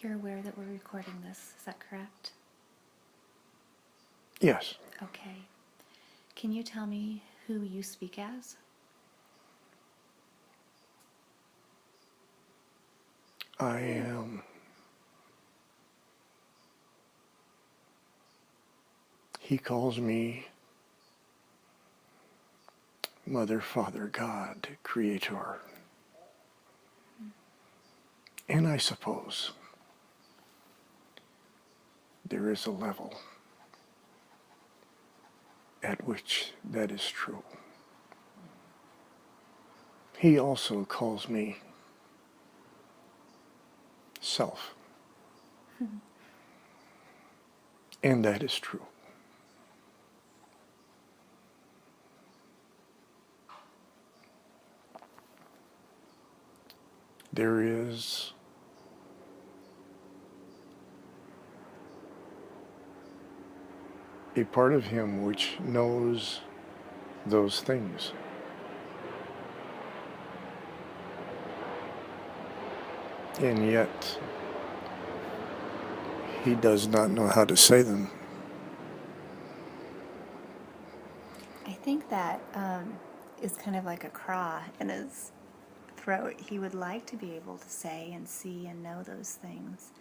You're aware that we're recording this, is that correct? Yes. Okay. Can you tell me who you speak as? I am. He calls me Mother, Father, God, Creator. And I suppose there is a level at which that is true. He also calls me Self. And that is true. There is a part of him which knows those things. And yet, he does not know how to say them. I think that is kind of like a craw in his throat. He would like to be able to say and see and know those things,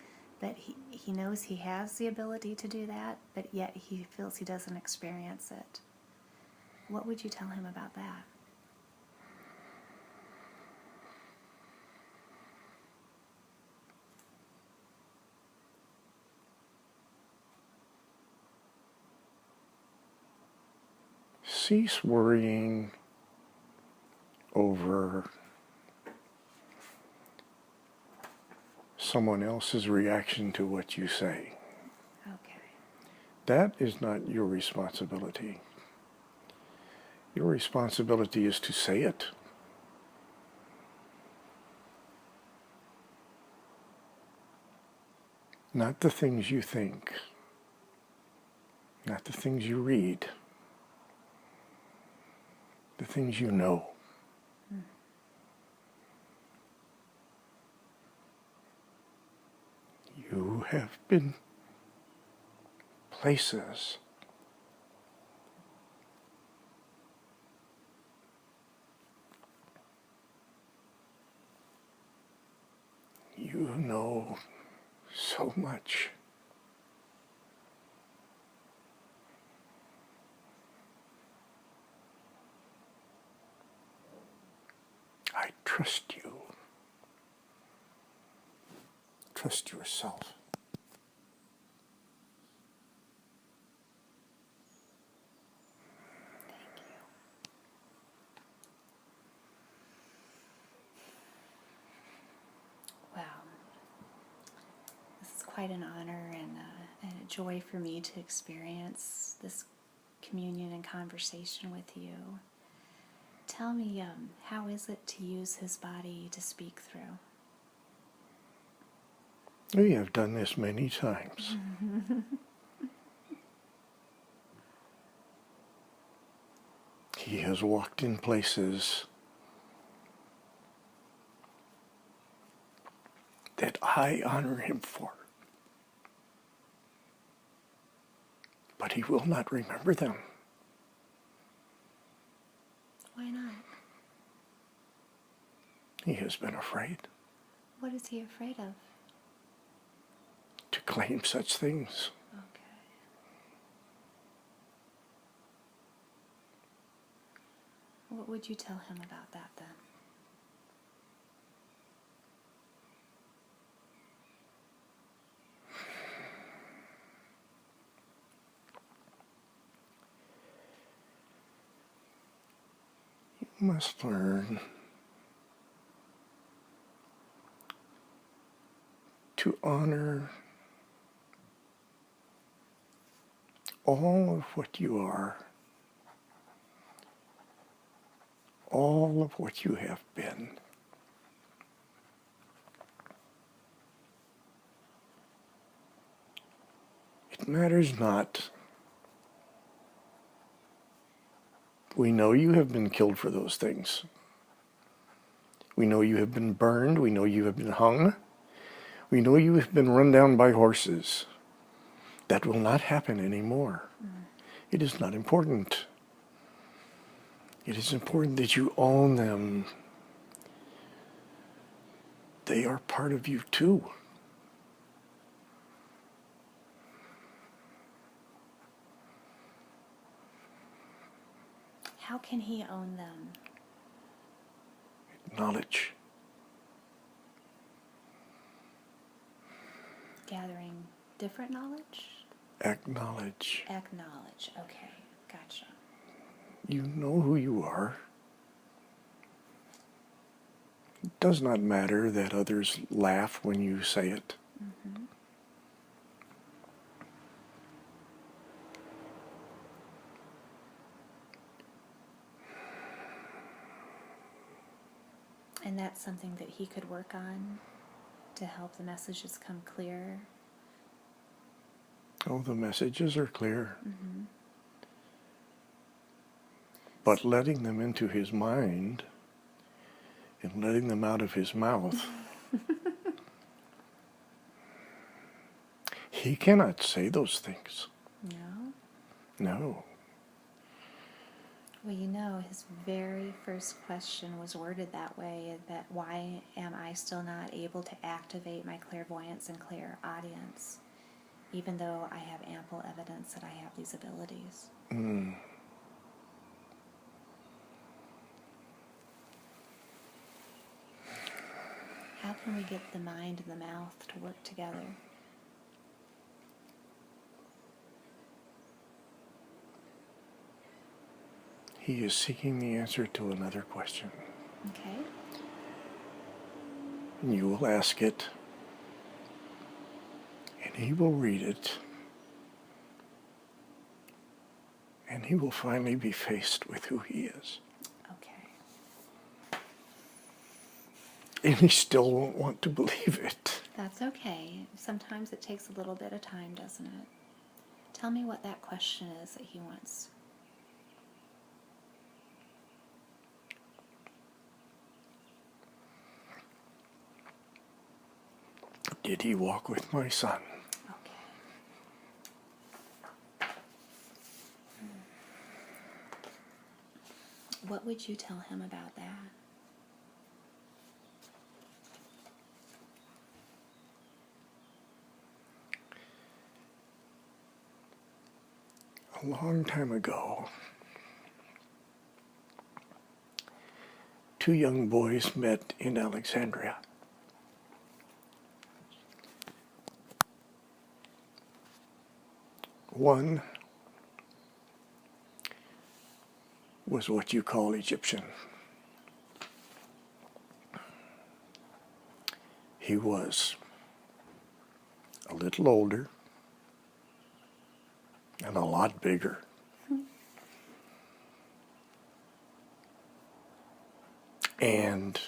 but he knows he has the ability to do that, but yet he feels he doesn't experience it. What would you tell him about that? Cease worrying over someone else's reaction to what you say. Okay. That is not your responsibility. Your responsibility is to say it. Not the things you think, not the things you read, the things you know. You have been places you know so much. I trust you. Trust yourself. Thank you. Wow. This is quite an honor and a joy for me to experience this communion and conversation with you. Tell me, how is it to use his body to speak through? We have done this many times. He has walked in places that I honor him for. But he will not remember them. Why not? He has been afraid What is he afraid of? to claim such things. Okay. What would you tell him about that then? You must learn to honor all of what you are, all of what you have been. It matters not. We know you have been killed for those things. We know you have been burned. We know you have been hung. We know you have been run down by horses. That will not happen anymore. It is not important. It is important that you own them. They are part of you too. How can he own them? Knowledge. Gathering different knowledge? Acknowledge. Acknowledge. Okay, gotcha. You know who you are. It does not matter that others laugh when you say it. Mm-hmm. And that's something that he could work on to help the messages come clear. Oh, the messages are clear. Mm-hmm. But letting them into his mind and letting them out of his mouth, he cannot say those things. No? No. Well, you know, his very first question was worded that way, that why am I still not able to activate my clairvoyance and clairaudience, even though I have ample evidence that I have these abilities? Mm. How can we get the mind and the mouth to work together? He is seeking the answer to another question. Okay? And you will ask it, and he will read it, and he will finally be faced with who he is. Okay. And he still won't want to believe it. That's okay. Sometimes it takes a little bit of time, doesn't it? Tell me what that question is that he wants. Did he walk with my son? Okay. What would you tell him about that? A long time ago, two young boys met in Alexandria. One was what you call Egyptian. He was a little older and a lot bigger. And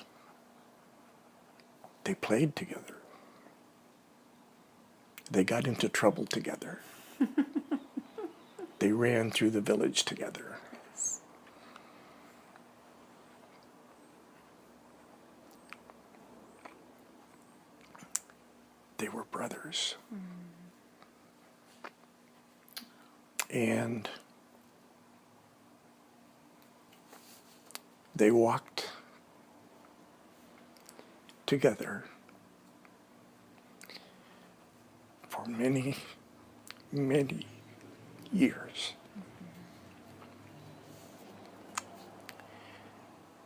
they played together. They got into trouble together. They ran through the village together. They were brothers. And they walked together for many, many years.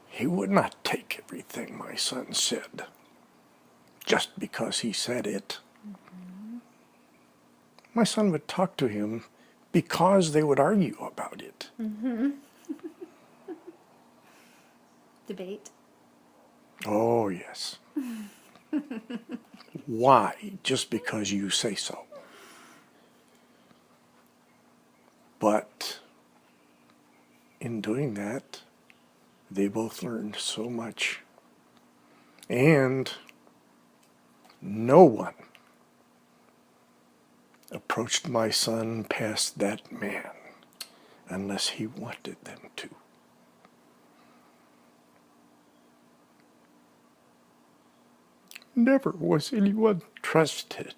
He would not take everything my son said just because he said it. My son would talk to him because they would argue about it. Debate? Oh, yes. Why? Just because you say so. But in doing that, they both learned so much. And no one approached my son past that man unless he wanted them to. Never was anyone trusted.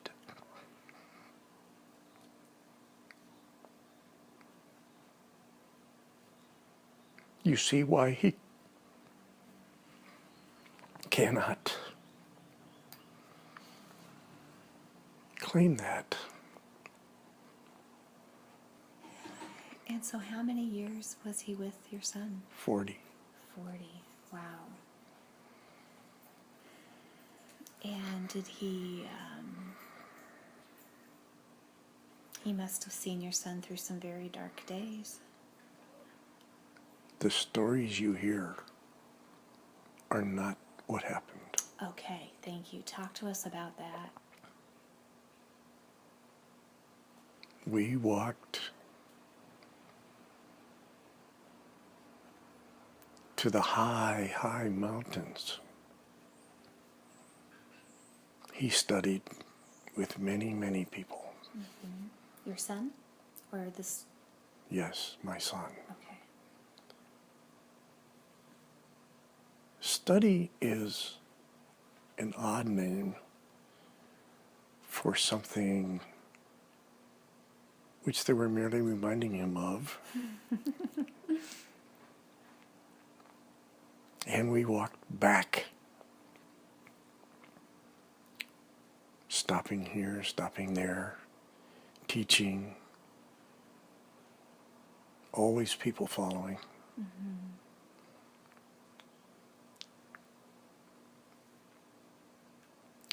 You see why he cannot claim that. And so how many years was he with your son? 40. 40. Wow. And did he must have seen your son through some very dark days. The stories you hear are not what happened. Okay, thank you. Talk to us about that. We walked to the high, high mountains. He studied with many, many people. Mm-hmm. Your son? Or this? Yes, my son. Okay. Study is an odd name for something which they were merely reminding him of. And we walked back, stopping here, stopping there, teaching, always people following. Mm-hmm.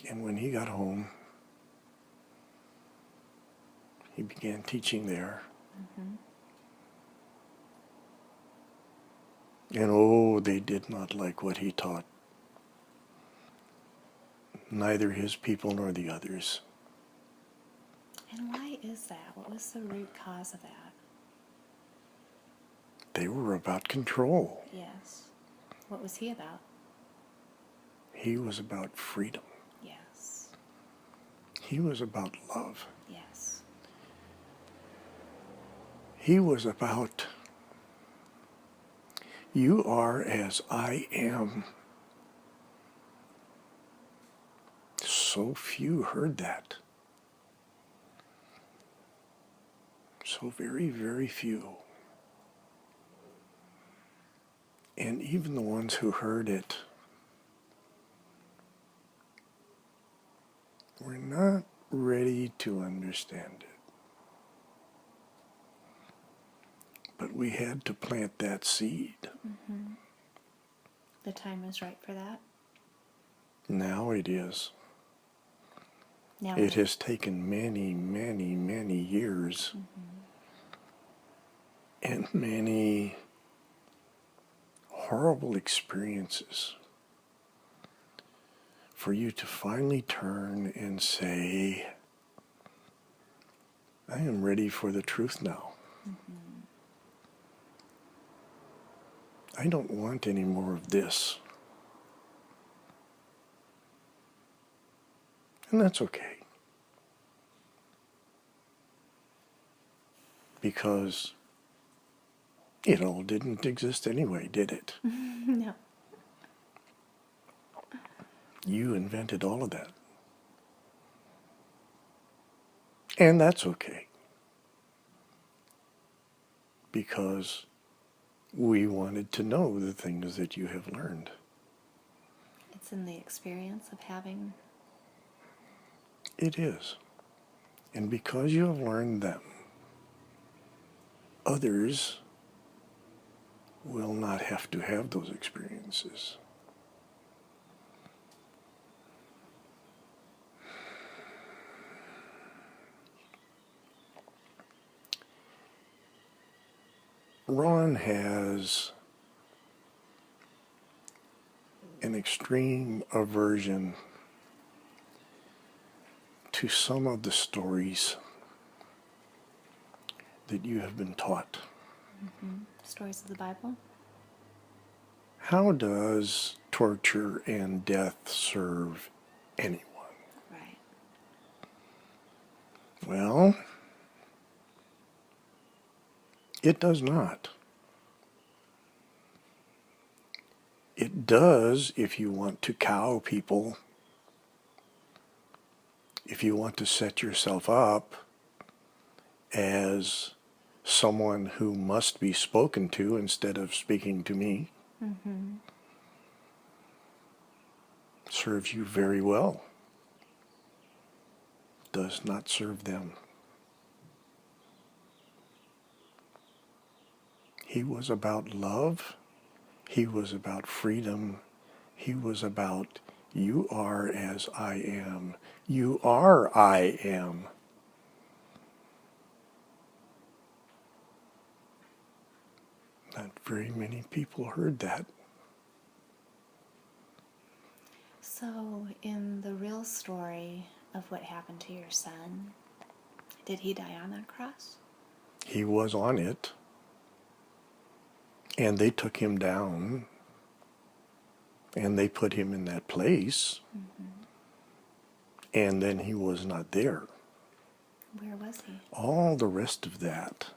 And when he got home, he began teaching there. Mm-hmm. And oh, they did not like what he taught. Neither his people nor the others. And why is that? What was the root cause of that? They were about control. Yes. What was he about? He was about freedom. Yes. He was about love. Yes. He was about, you are as I am. So few heard that. So very, very few. And even the ones who heard it were not ready to understand it. But we had to plant that seed. Mm-hmm. The time was right for that? Now it is. Now It has taken many, many, many years and many horrible experiences for you to finally turn and say, I am ready for the truth now. Mm-hmm. I don't want any more of this. And that's okay. Because it all didn't exist anyway, did it? No. You invented all of that. And that's okay. Because we wanted to know the things that you have learned. It's in the experience of having. It is. And because you have learned them, others will not have to have those experiences. Ron has an extreme aversion to some of the stories that you have been taught. Mm-hmm. Stories of the Bible? How does torture and death serve anyone? Right. Well, it does not. It does if you want to cow people if you want to set yourself up as someone who must be spoken to instead of speaking to me, serves you very well. Does not serve them. He was about love. He was about freedom. He was about, you are as I am. You are I am. Not very many people heard that. So, in the real story of what happened to your son, did he die on that cross? He was on it. And they took him down. And they put him in that place. And then he was not there. Where was he? All the rest of that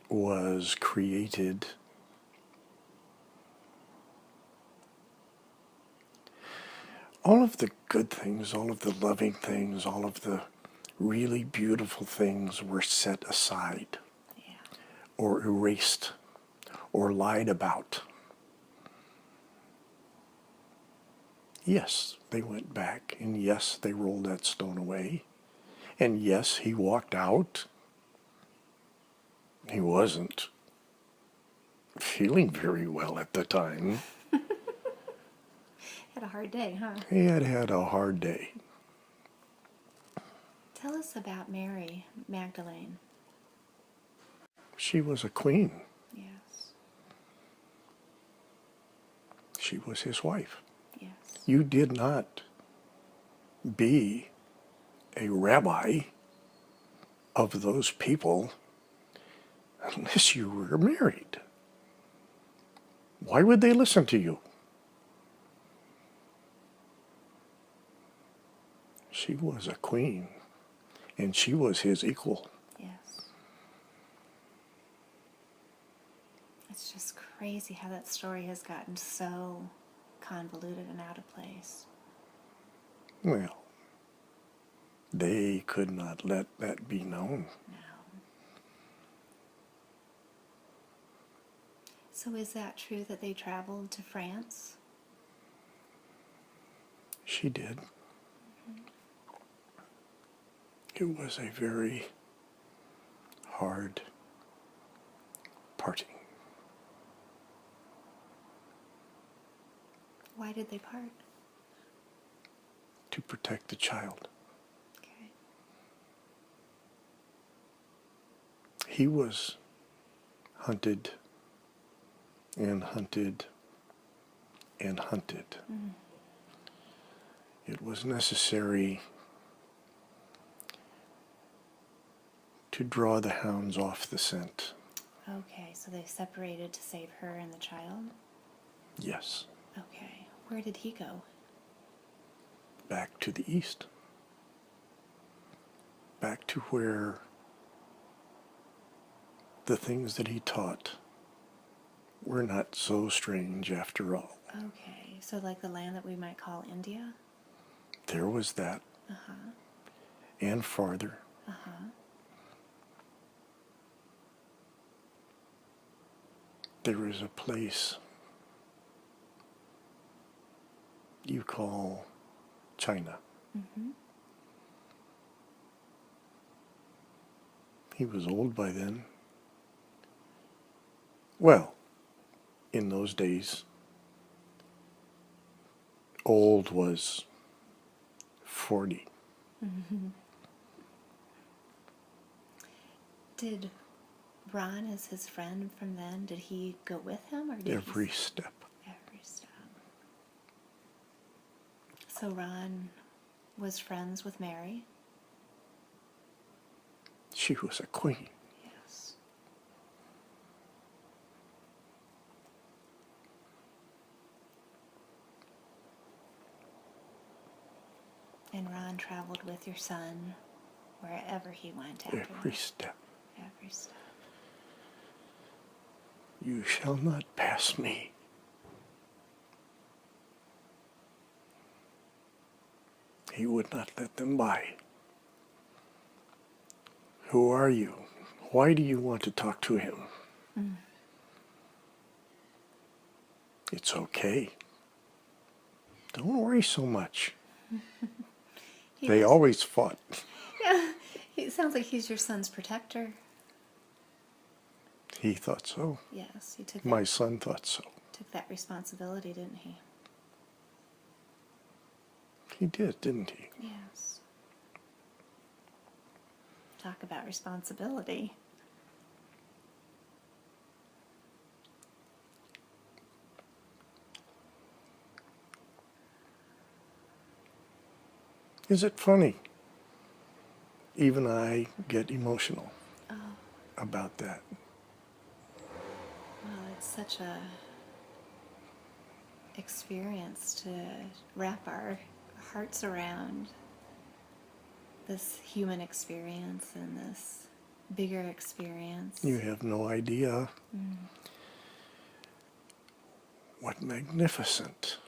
was created all of the good things, all of the loving things, all of the really beautiful things were set aside or erased or lied about. Yes, they went back, and yes, they rolled that stone away, and yes, he walked out. He wasn't feeling very well at the time. Had a hard day, huh? He had had a hard day. Tell us about Mary Magdalene. She was a queen. Yes. She was his wife. Yes. You did not be a rabbi of those people unless you were married. Why would they listen to you? She was a queen, and she was his equal. Yes. It's just crazy how that story has gotten so convoluted and out of place. Well, they could not let that be known. No. So is that true that they traveled to France? She did. It was a very hard parting. Why did they part? To protect the child. Okay. He was hunted and hunted and hunted. It was necessary to draw the hounds off the scent. Okay, so they separated to save her and the child? Yes. Okay. Where did he go? Back to the east. Back to where the things that he taught were not so strange after all. Okay, so like the land that we might call India? There was that. And farther. There is a place you call China. He was old by then. Well, in those days, old was 40. Did Ron, as his friend from then, did he go with him, or did Every step. Every step. So Ron was friends with Mary? She was a queen. Yes. And Ron traveled with your son wherever he went after Every that. step. Every step. You shall not pass me. He would not let them by. Who are you? Why do you want to talk to him? It's okay. Don't worry so much. They always fought. Yeah, it sounds like he's your son's protector. He thought so. Yes, he took My son thought so. took that responsibility, didn't he? He did, didn't he? Yes. Talk about responsibility. Is it funny? Even I get emotional about that. Well, it's such a experience to wrap our hearts around, this human experience and this bigger experience. You have no idea what magnificent,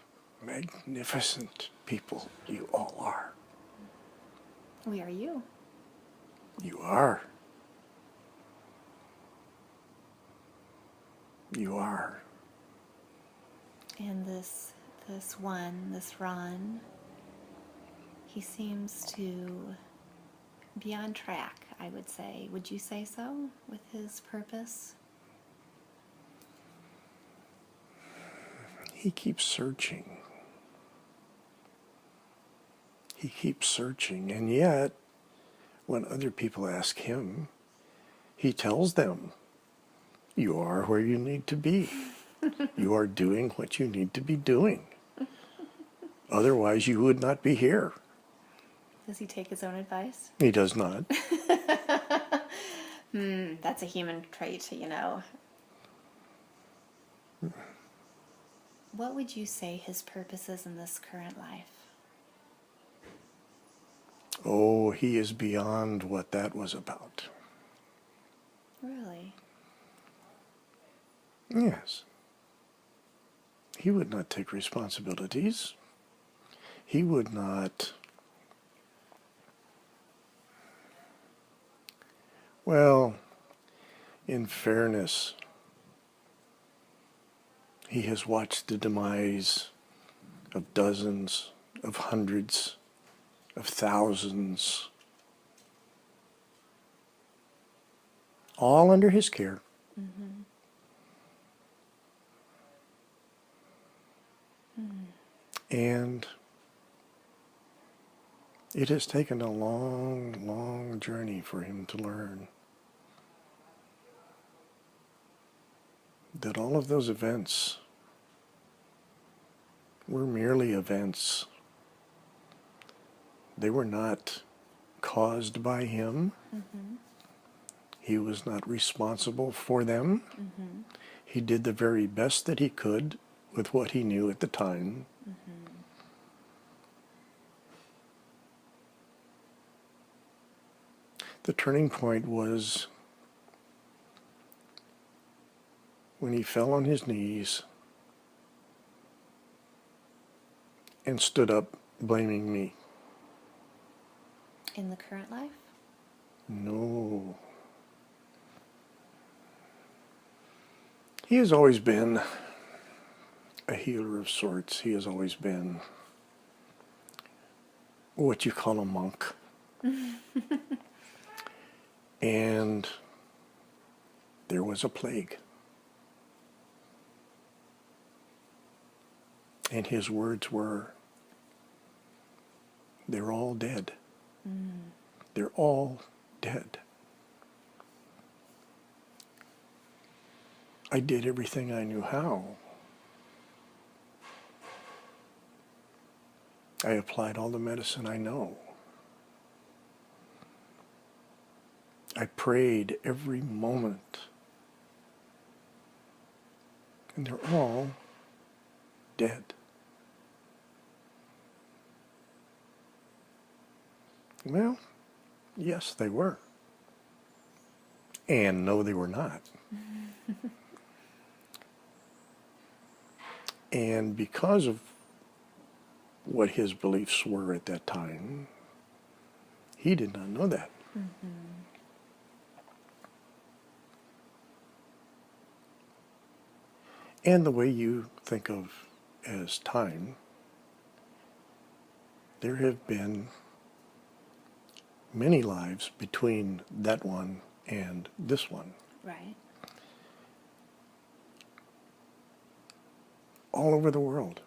magnificent people you all are. We are you. You are. You are. And this Ron, he seems to be on track, I would say. Would you say so, with his purpose? He keeps searching. He keeps searching, and yet, when other people ask him, he tells them, you are where you need to be. You are doing what you need to be doing. Otherwise, you would not be here. Does he take his own advice? He does not. That's a human trait, you know. What would you say his purpose is in this current life? Oh, he is beyond what that was about. Really? Yes. He would not take responsibilities. He would not. Well, in fairness, he has watched the demise of dozens, of hundreds, of thousands, all under his care. And it has taken a long, long journey for him to learn that all of those events were merely events. They were not caused by him. He was not responsible for them. He did the very best that he could with what he knew at the time. The turning point was when he fell on his knees and stood up blaming me. In the current life? No. He has always been a healer of sorts. He has always been what you call a monk. And there was a plague. And his words were, they're all dead. They're all dead. I did everything I knew how. I applied all the medicine I know. I prayed every moment. And they're all dead. Well, yes, they were. And no, they were not. And because of what his beliefs were at that time. He did not know that. Mm-hmm. And the way you think of as time, there have been many lives between that one and this one. Right. All over the world.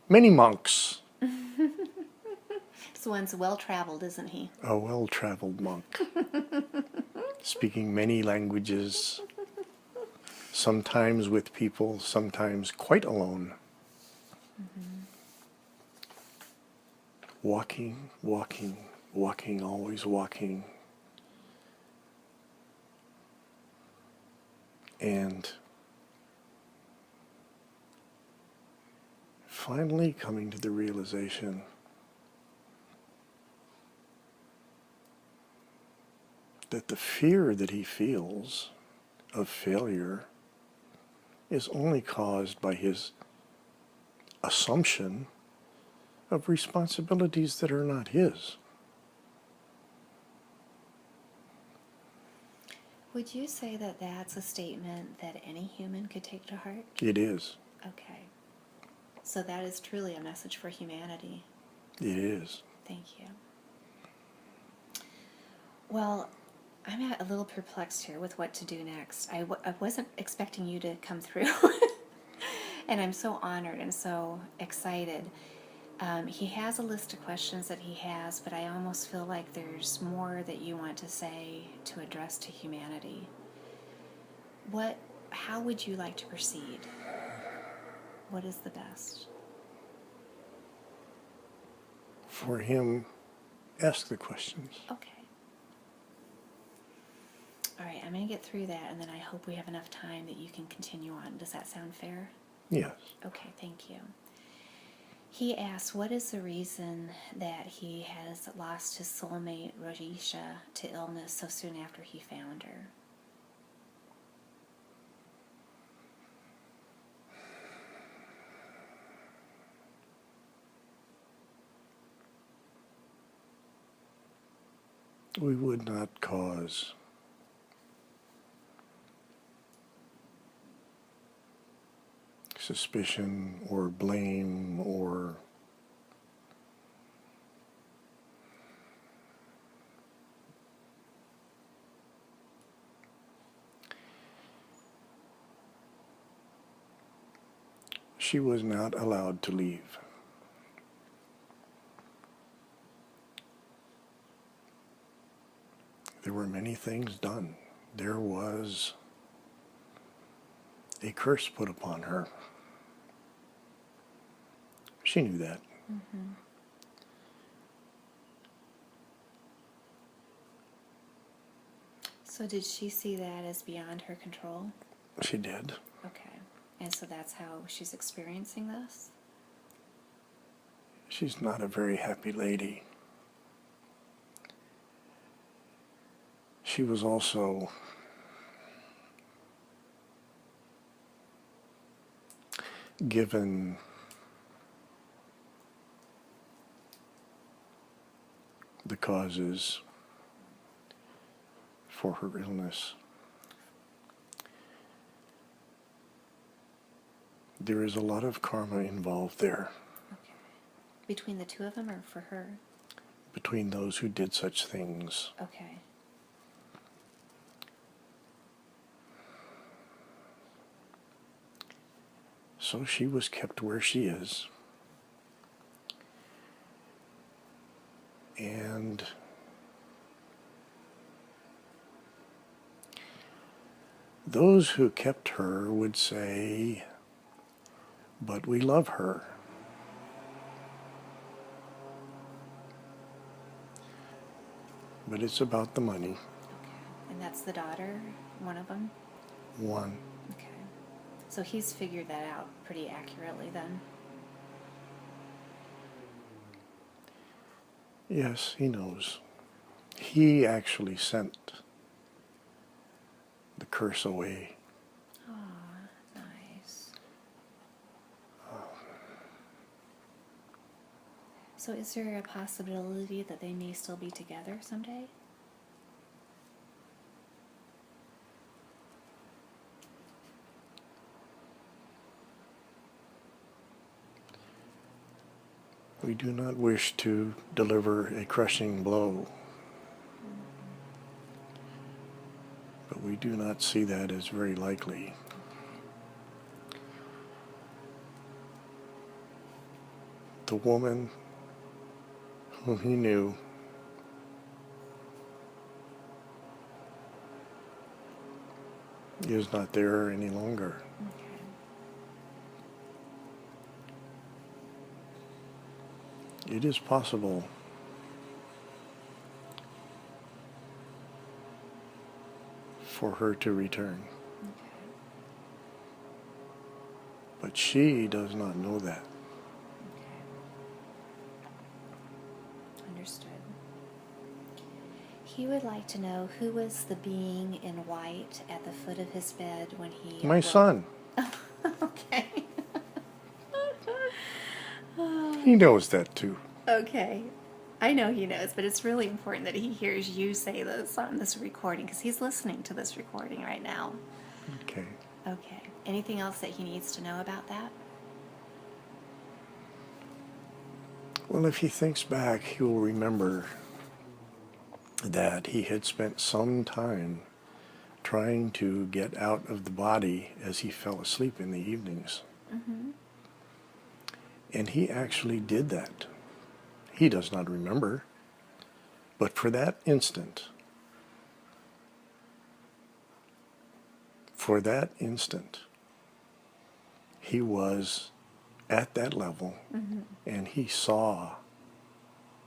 Many monks. This one's well-traveled, isn't he? A well-traveled monk. Speaking many languages. Sometimes with people, sometimes quite alone. Mm-hmm. Walking, walking, walking, always walking. And finally coming to the realization that the fear that he feels of failure is only caused by his assumption of responsibilities that are not his. Would you say that that's a statement that any human could take to heart? It is. Okay. So that is truly a message for humanity. It is. Thank you. Well, I'm a little perplexed here with what to do next. I wasn't expecting you to come through. And I'm so honored and so excited. He has a list of questions that he has, but I almost feel like there's more that you want to say to address to humanity. How would you like to proceed? What is the best? For him, ask the questions. Okay. All right, I'm going to get through that, and then I hope we have enough time that you can continue on. Does that sound fair? Yes. Okay, thank you. He asks, what is the reason that he has lost his soulmate, Rojisha, to illness so soon after he found her? We would not cause suspicion or blame or she was not allowed to leave. There were many things done. There was a curse put upon her. She knew that. Mm-hmm. So did she see that as beyond her control? She did. Okay. And so that's how she's experiencing this? She's not a very happy lady. She was also given the causes for her illness. There is a lot of karma involved there. Okay. Between the two of them or for her? Between those who did such things. Okay. So she was kept where she is. And those who kept her would say, but we love her. But it's about the money. Okay. And that's the daughter, one of them? One. Okay. So he's figured that out pretty accurately then? Yes, he knows. He actually sent the curse away. Aw, nice. So is there a possibility that they may still be together someday? We do not wish to deliver a crushing blow, but we do not see that as very likely. The woman whom he knew is not there any longer. Okay. It is possible for her to return, Okay. but she does not know that. Okay. Understood. He would like to know who was the being in white at the foot of his bed when he My awoke. son, Okay. he knows that too. Okay. I know he knows, but it's really important that he hears you say this on this recording because he's listening to this recording right now. Okay. Okay. Anything else that he needs to know about that? Well, if he thinks back, he will remember that he had spent some time trying to get out of the body as he fell asleep in the evenings. Mm-hmm. And he actually did that. He does not remember, but for that instant, he was at that level, Mm-hmm. and he saw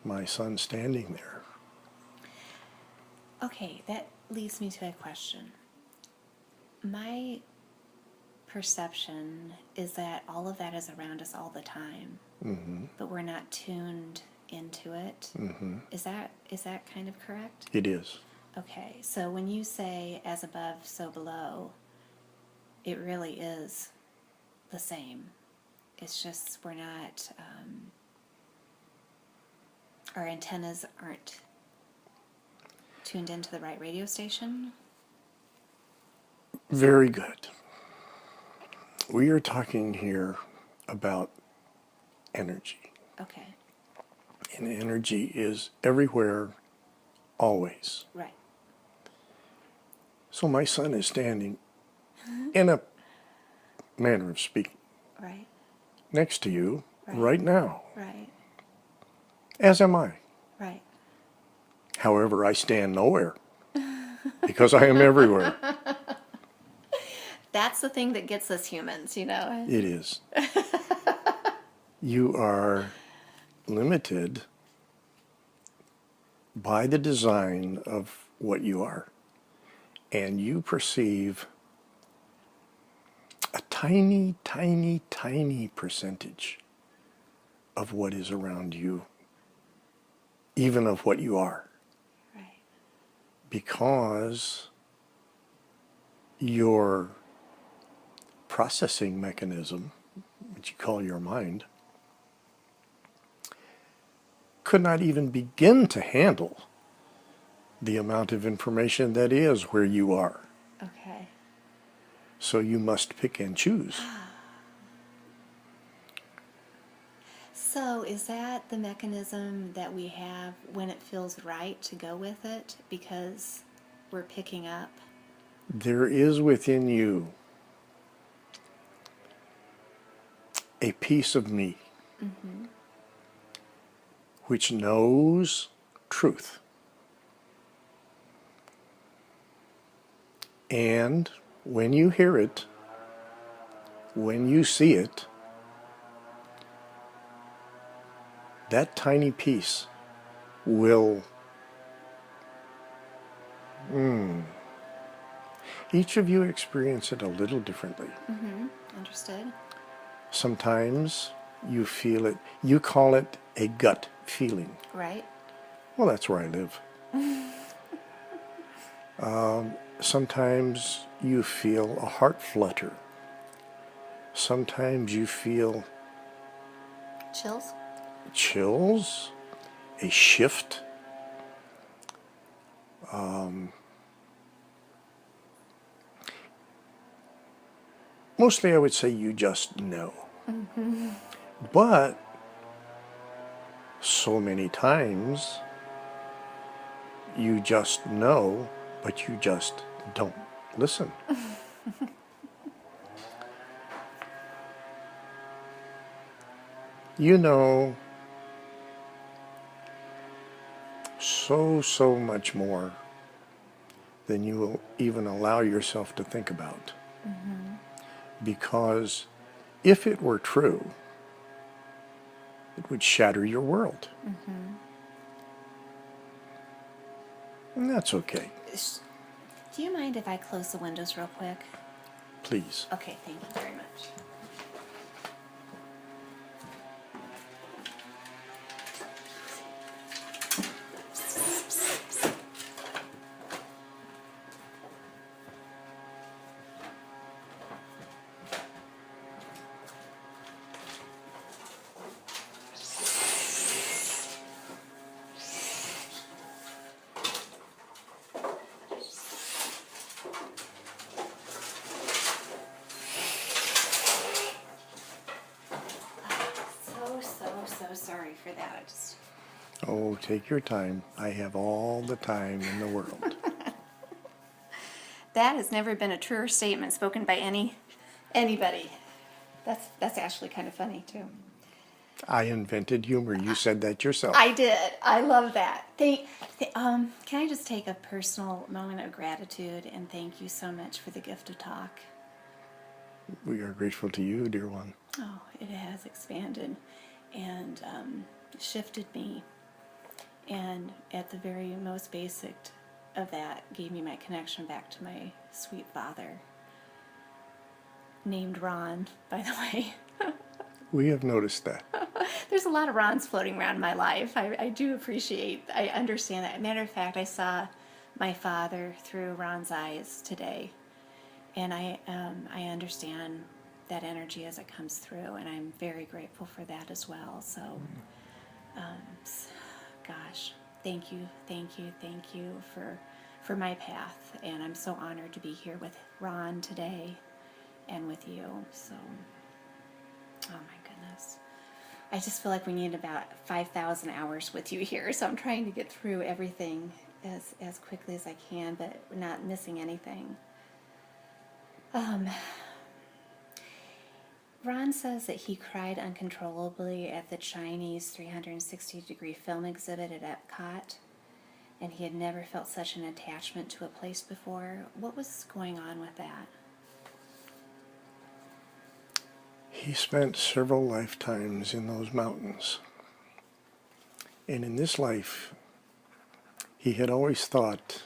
my son standing there. Okay, that leads me to a question. My perception is that all of that is around us all the time, Mm-hmm. but we're not tuned into it. Mm-hmm. Is that kind of correct? It is. Okay, so when you say as above, so below, it really is the same. It's just we're not, our antennas aren't tuned into the right radio station. Very good. We are talking here about energy. Okay, And energy is everywhere, always. right. So my son is standing, in a manner of speaking, Right, next to you Right. right now, right, as am I. right. However, I stand nowhere because I am everywhere. That's the thing that gets us humans, It is. You are limited by the design of what you are, and you perceive a tiny, tiny, tiny percentage of what is around you, even of what you are, Right. because your processing mechanism, which you call your mind, could not even begin to handle the amount of information that is where you are. Okay. So you must pick and choose. So is that the mechanism that we have when it feels right to go with it because we're picking up? There is within you a piece of me which knows truth. And when you hear it, when you see it, that tiny piece will, each of you experience it a little differently. Understood? Sometimes you feel it, you call it a gut feeling. Right? Well, that's where I live. Sometimes you feel a heart flutter. Sometimes you feel Chills? chills, a shift. Mostly I would say you just know. But so many times you just know, but you just don't listen. You know so much more than you will even allow yourself to think about. Because if it were true, it would shatter your world. And that's okay. Do you mind if I close the windows real quick? Please. Okay, thank you very much. So sorry for that. Oh, take your time. I have all the time in the world. That has never been a truer statement spoken by anybody. That's actually kind of funny too. I invented humor. You said that yourself. I did. I love that. Can I just take a personal moment of gratitude and thank you so much for the gift of talk. We are grateful to you, dear one. Oh, it has expanded and shifted me. And at the very most basic of that, gave me my connection back to my sweet father, named Ron, by the way. We have noticed that. There's a lot of Rons floating around my life. I do appreciate, I understand that. Matter of fact, I saw my father through Ron's eyes today. And I understand that energy as it comes through, and I'm very grateful for that as well. So, gosh, thank you for my path, and I'm so honored to be here with Ron today and with you. So, oh my goodness. I just feel like we need about 5,000 hours with you here, so I'm trying to get through everything as quickly as I can, but not missing anything. Ron says that he cried uncontrollably at the Chinese 360-degree film exhibit at Epcot, and he had never felt such an attachment to a place before. What was going on with that? He spent several lifetimes in those mountains. And in this life, he had always thought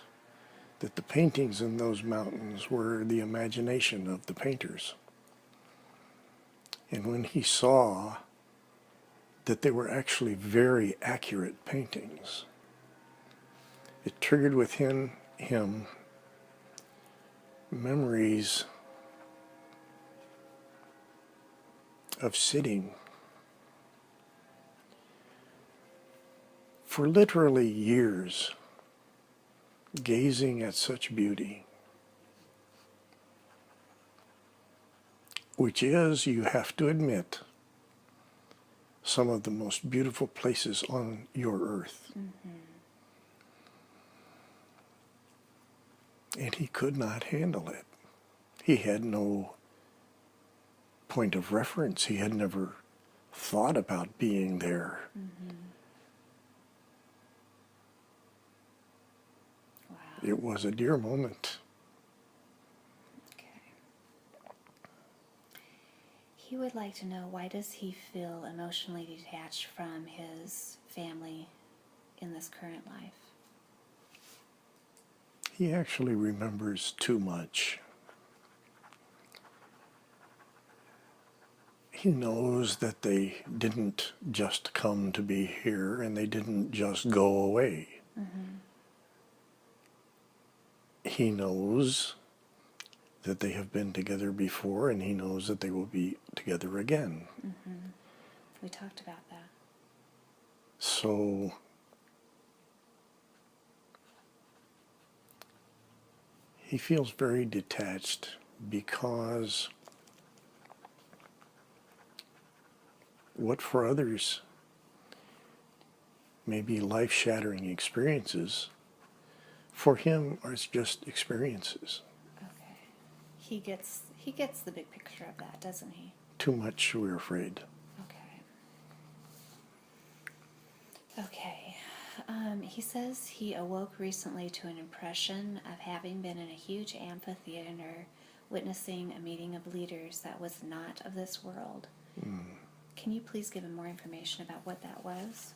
that the paintings in those mountains were the imagination of the painters. And when he saw that they were actually very accurate paintings, it triggered within him memories of sitting for literally years, gazing at such beauty, which is, you have to admit, some of the most beautiful places on your earth. And he could not handle it. He had no point of reference. He had never thought about being there. Wow. It was a dear moment. Okay. He would like to know, why does he feel emotionally detached from his family in this current life? He actually remembers too much. He knows that they didn't just come to be here and they didn't just go away. He knows that they have been together before, and he knows that they will be together again. We talked about that. so he feels very detached because what for others may be life-shattering experiences, for him are just experiences. Okay. He gets the big picture of that, doesn't he? Too much, we're afraid. Okay. He says he awoke recently to an impression of having been in a huge amphitheater witnessing a meeting of leaders that was not of this world. Can you please give him more information about what that was?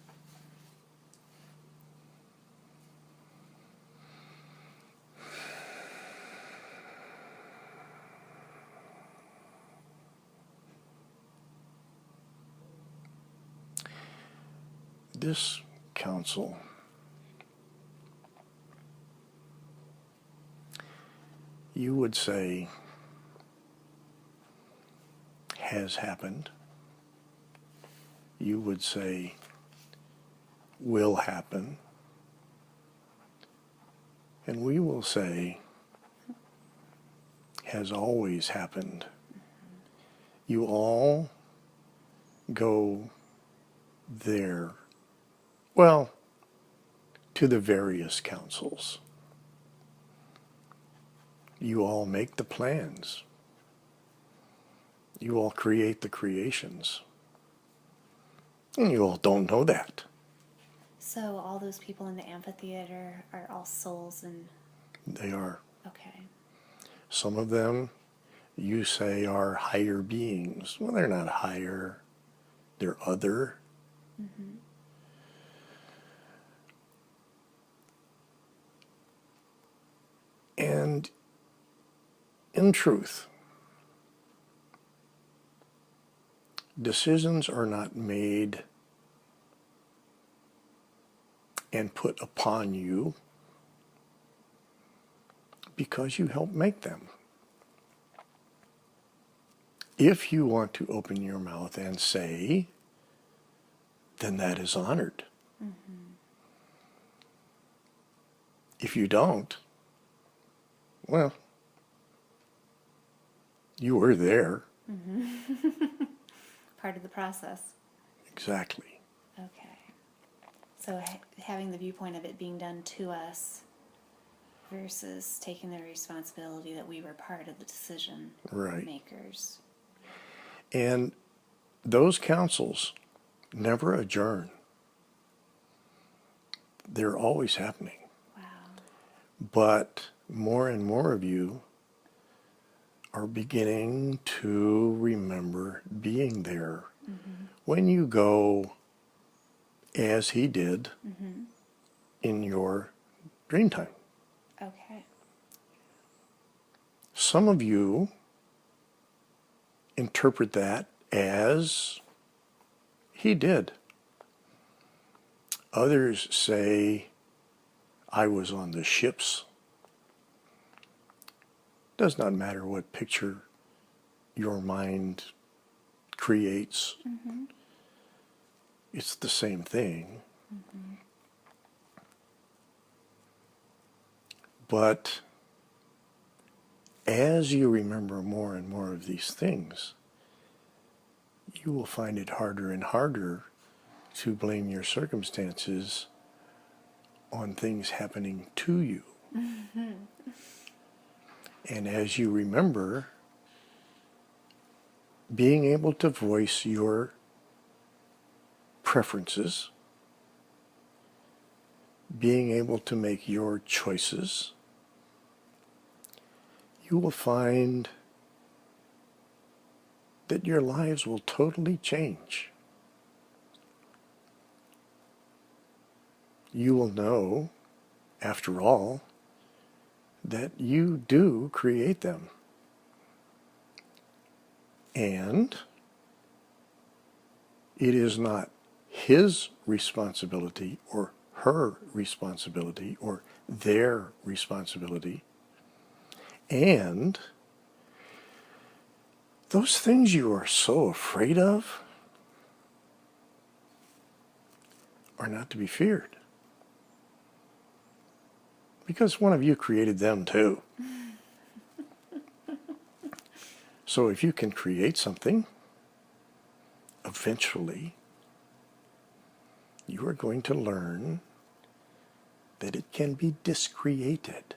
This council you would say has happened. You would say will happen. And we will say has always happened. You all go there, well, to the various councils. You all make the plans. You all create the creations. And you all don't know that. So all those people in the amphitheater are all souls and... They are. Okay. Some of them you say are higher beings. Well, they're not higher. They're other. Mm-hmm. And in truth, decisions are not made and put upon you because you help make them. If you want to open your mouth and say, then that is honored. Mm-hmm. If you don't, well, you were there. Mm-hmm. Part of the process. Exactly. Okay. So having the viewpoint of it being done to us versus taking the responsibility that we were part of the decision makers. And those councils never adjourn. They're always happening. Wow. But more and more of you are beginning to remember being there. Mm-hmm. When you go, as he did, mm-hmm. in your dream time. Okay. Some of you interpret that as he did. Others say, I was on the ships. Does not matter what picture your mind creates. Mm-hmm. It's the same thing. Mm-hmm. But as you remember more and more of these things, you will find it harder and harder to blame your circumstances on things happening to you. Mm-hmm. And as you remember, being able to voice your preferences, being able to make your choices, you will find that your lives will totally change. You will know, after all, that you do create them. And it is not his responsibility or her responsibility or their responsibility. And those things you are so afraid of are not to be feared. Because one of you created them too. So if you can create something, eventually you are going to learn that it can be discreated.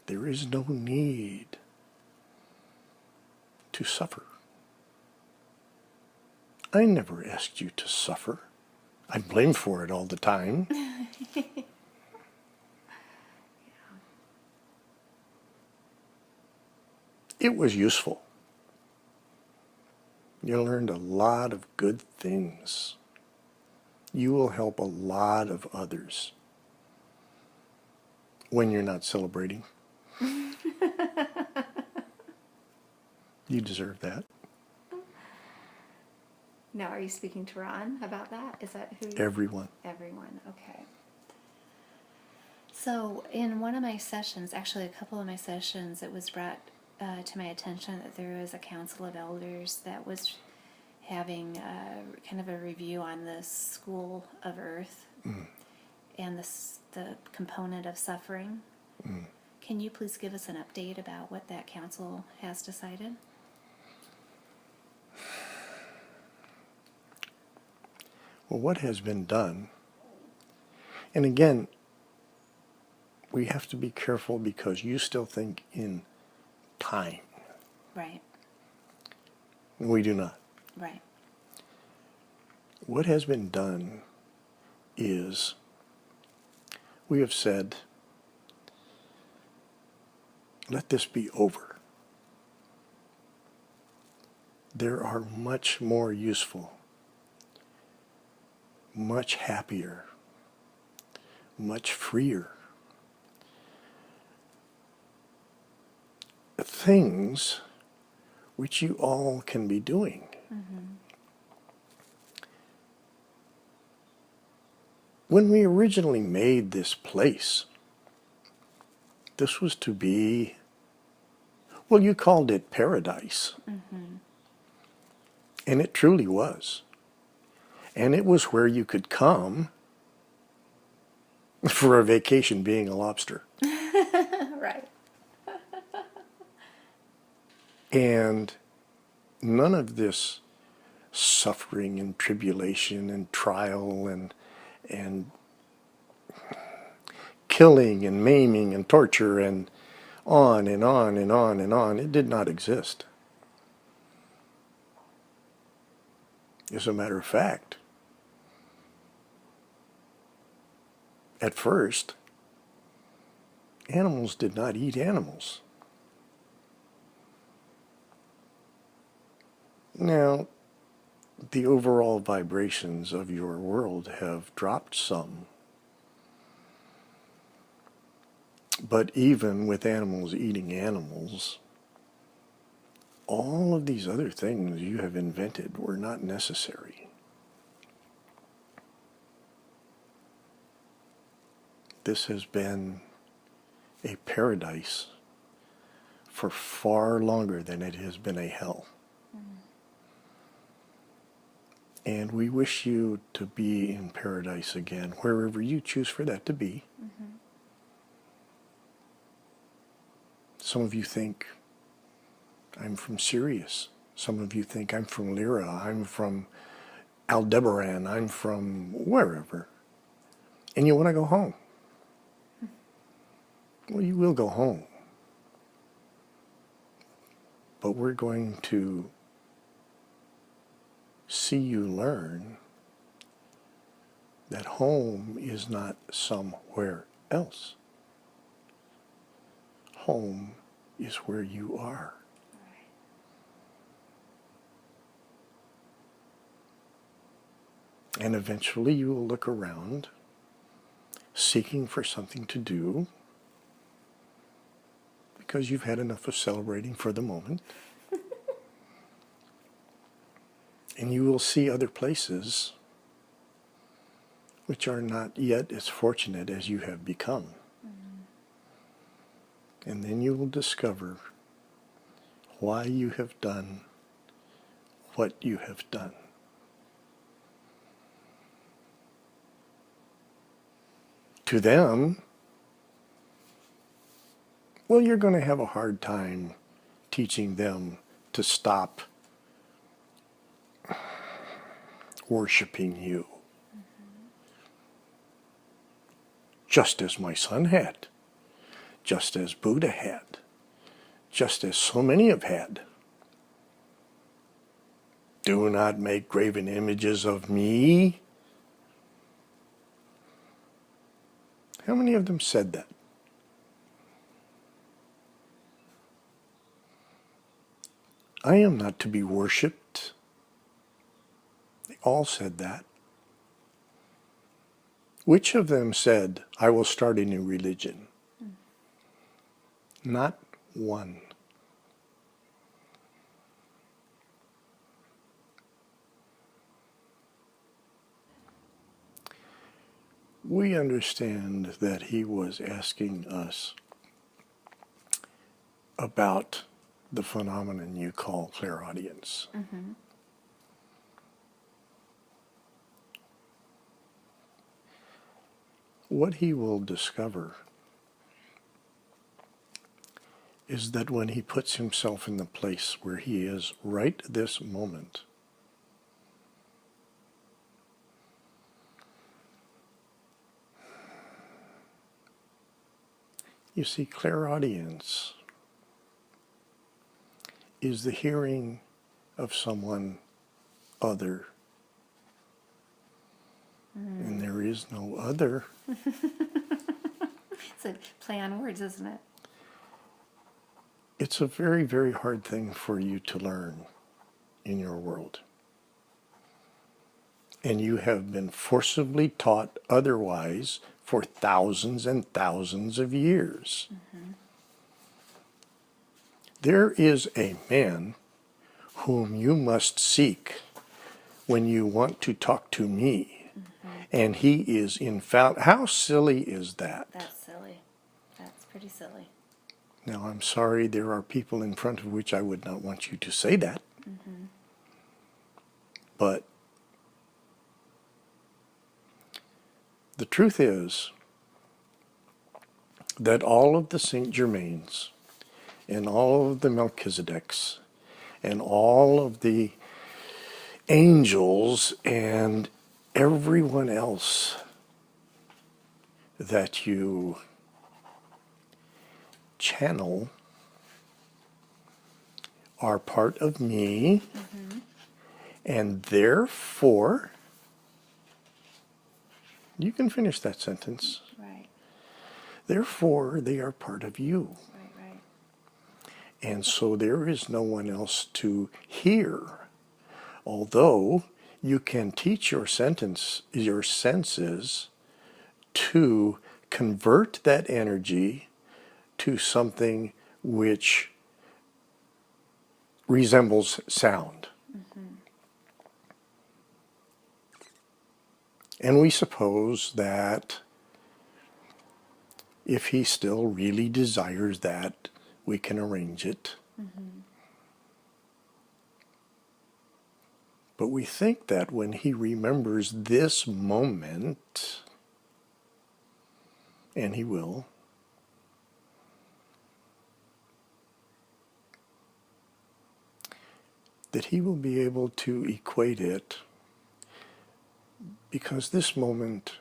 There is no need to suffer. I never asked you to suffer. I'm blamed for it all the time. It was useful. You learned a lot of good things. You will help a lot of others when you're not celebrating. You deserve that. Now, are you speaking to Ron about that? Is that who? Everyone. Everyone, okay. So in one of my sessions, actually a couple of my sessions, it was brought to my attention that there was a council of elders that was having kind of a review on the school of earth and the component of suffering. Can you please give us an update about what that council has decided? Well, what has been done, and again, we have to be careful because you still think in time. Right. We do not. Right. What has been done is we have said, let this be over. There are much more useful, much happier, much freer things which you all can be doing. When we originally made this place, this was to be, well, you called it paradise. And it truly was. And it was where you could come for a vacation being a lobster. Right. And none of this suffering and tribulation and trial and killing and maiming and torture and on and on and on and on, it did not exist. As a matter of fact, at first, animals did not eat animals. Now, the overall vibrations of your world have dropped some. But even with animals eating animals, all of these other things you have invented were not necessary. This has been a paradise for far longer than it has been a hell. And we wish you to be in paradise again, wherever you choose for that to be. Some of you think, I'm from Sirius. Some of you think, I'm from Lyra. I'm from Aldebaran. I'm from wherever. And you want to go home. Well, you will go home. But we're going to see you learn that home is not somewhere else. Home is where you are. And eventually you will look around, seeking for something to do, because you've had enough of celebrating for the moment. And you will see other places which are not yet as fortunate as you have become. And then you will discover why you have done what you have done. to them, well, you're going to have a hard time teaching them to stop worshiping you. Just as my son had, just as Buddha had, just as so many have had. Do not make graven images of me. How many of them said that? I am not to be worshipped. They all said that. Which of them said, I will start a new religion? Not one. We understand that he was asking us about the phenomenon you call clairaudience. Mm-hmm. What he will discover is that when he puts himself in the place where he is right this moment, you see, clairaudience is the hearing of someone other. And there is no other. It's a play on words, isn't it? It's a very, very hard thing for you to learn in your world. And you have been forcibly taught otherwise for thousands and thousands of years. Mm-hmm. There is a man whom you must seek when you want to talk to me. And he is infallible. How silly is that? That's silly. That's pretty silly. Now, I'm sorry, there are people in front of which I would not want you to say that. Mm-hmm. But the truth is that all of the Saint Germains and all of the Melchizedeks and all of the angels and everyone else that you channel are part of me, and therefore, you can finish that sentence. Right. Therefore, they are part of you. Right. And so there is no one else to hear, although you can teach your senses to convert that energy to something which resembles sound. Mm-hmm. And we suppose that if he still really desires that, we can arrange it. Mm-hmm. But we think that when he remembers this moment, and he will, that he will be able to equate it, because this moment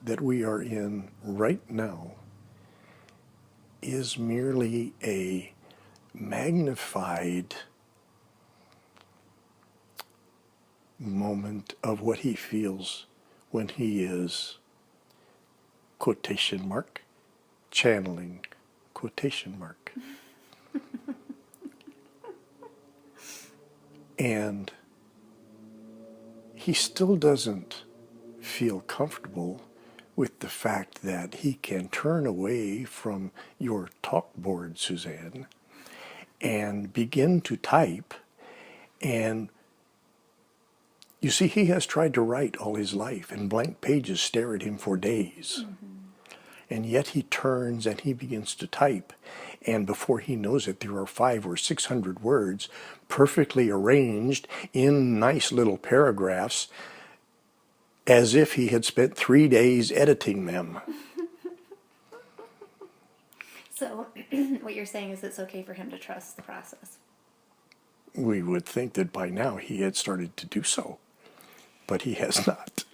that we are in right now is merely a magnified moment of what he feels when he is, quotation mark, channeling, quotation mark. And he still doesn't feel comfortable with the fact that he can turn away from your talkboard, Suzanne, and begin to type. And you see, he has tried to write all his life, and blank pages stare at him for days. Mm-hmm. And yet he turns and he begins to type. And before he knows it, there are 500 or 600 words perfectly arranged in nice little paragraphs. as if he had spent 3 days editing them. So what you're saying is it's okay for him to trust the process. We would think that by now he had started to do so, but he has not.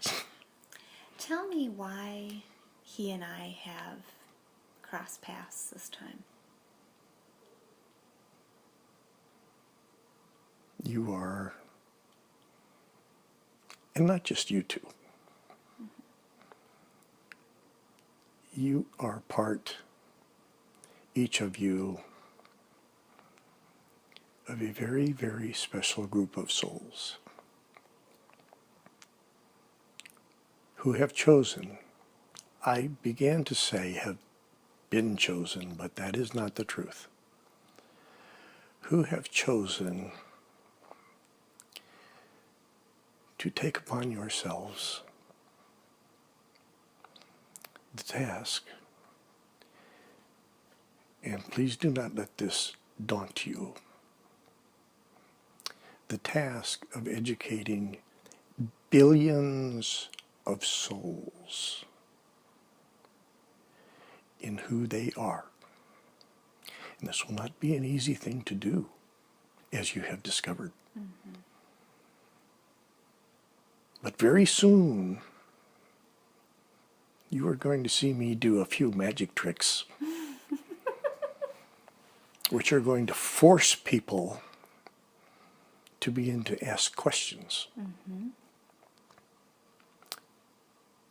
Tell me why he and I have crossed paths this time. You are, and not just you two, you are part, each of you, of a very, very special group of souls who have chosen, I began to say have been chosen, but that is not the truth, who have chosen to take upon yourselves the task, and please do not let this daunt you, the task of educating billions of souls in who they are. And this will not be an easy thing to do, as you have discovered. Mm-hmm. But very soon, you are going to see me do a few magic tricks, which are going to force people to begin to ask questions. Mm-hmm.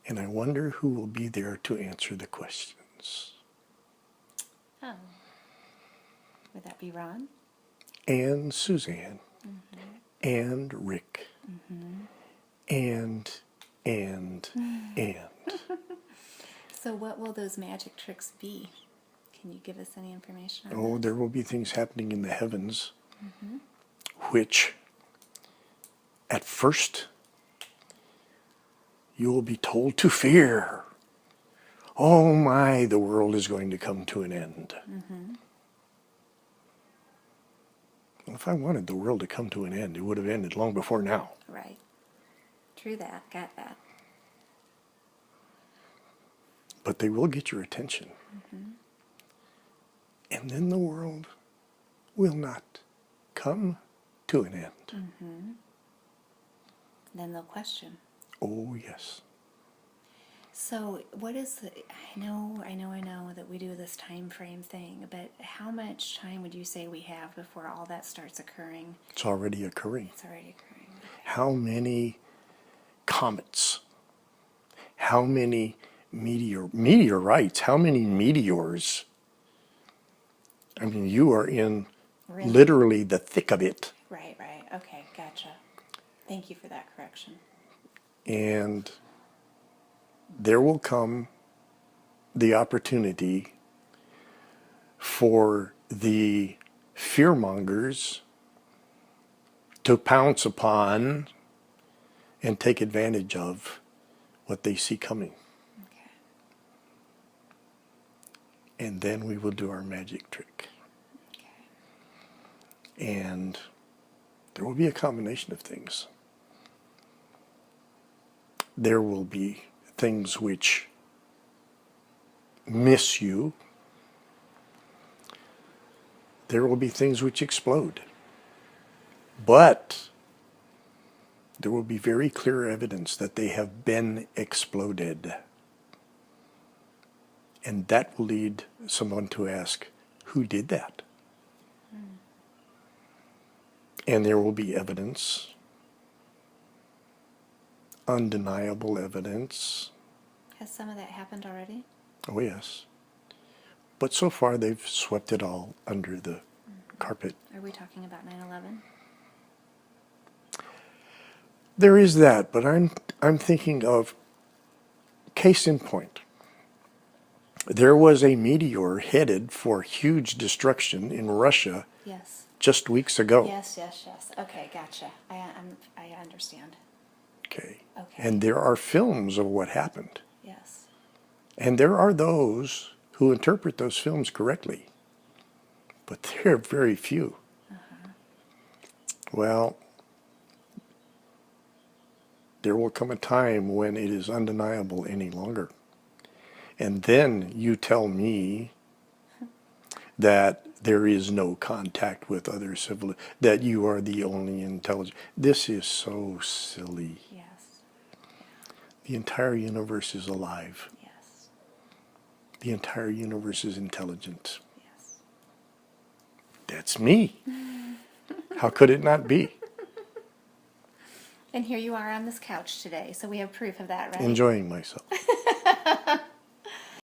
And I wonder who will be there to answer the questions. Oh. Would that be Ron? And Suzanne. Mm-hmm. And Rick. Mm-hmm. And. So what will those magic tricks be? Can you give us any information on that? that? There will be things happening in the heavens, mm-hmm. which at first you will be told to fear. Oh my, the world is going to come to an end. Mm-hmm. Well, if I wanted the world to come to an end, it would have ended long before now. Right. True that. Got that. But they will get your attention. Mm-hmm. And then the world will not come to an end. Mm-hmm. Then they'll question. Oh, yes. So what is the, I know that we do this time frame thing, but how much time would you say we have before all that starts occurring? It's already occurring. It's already occurring. How many comets? How many meteorites? How many meteors? I mean, you are in literally the thick of it. Right. Okay, gotcha. Thank you for that correction. And there will come the opportunity for the fearmongers to pounce upon and take advantage of what they see coming. Okay. And then we will do our magic trick. Okay. And there will be a combination of things. There will be things which miss you. There will be things which explode. But there will be very clear evidence that they have been exploded. And that will lead someone to ask, who did that? And there will be evidence, undeniable evidence. Has some of that happened already? Oh, yes. But so far they've swept it all under the carpet. Are we talking about 9/11? There is that, but I'm thinking of case in point. There was a meteor headed for huge destruction in Russia. Yes. Just weeks ago. Yes. Okay, gotcha. I understand. Okay. Okay. And there are films of what happened. Yes. And there are those who interpret those films correctly. But there are very few. Uh-huh. Well, There will come a time when it is undeniable any longer. And then you tell me that there is no contact with other that you are the only intelligent. This is so silly. Yes. The entire universe is alive. Yes. The entire universe is intelligent. Yes. That's me. How could it not be? And here you are on this couch today, so we have proof of that, right? Enjoying myself.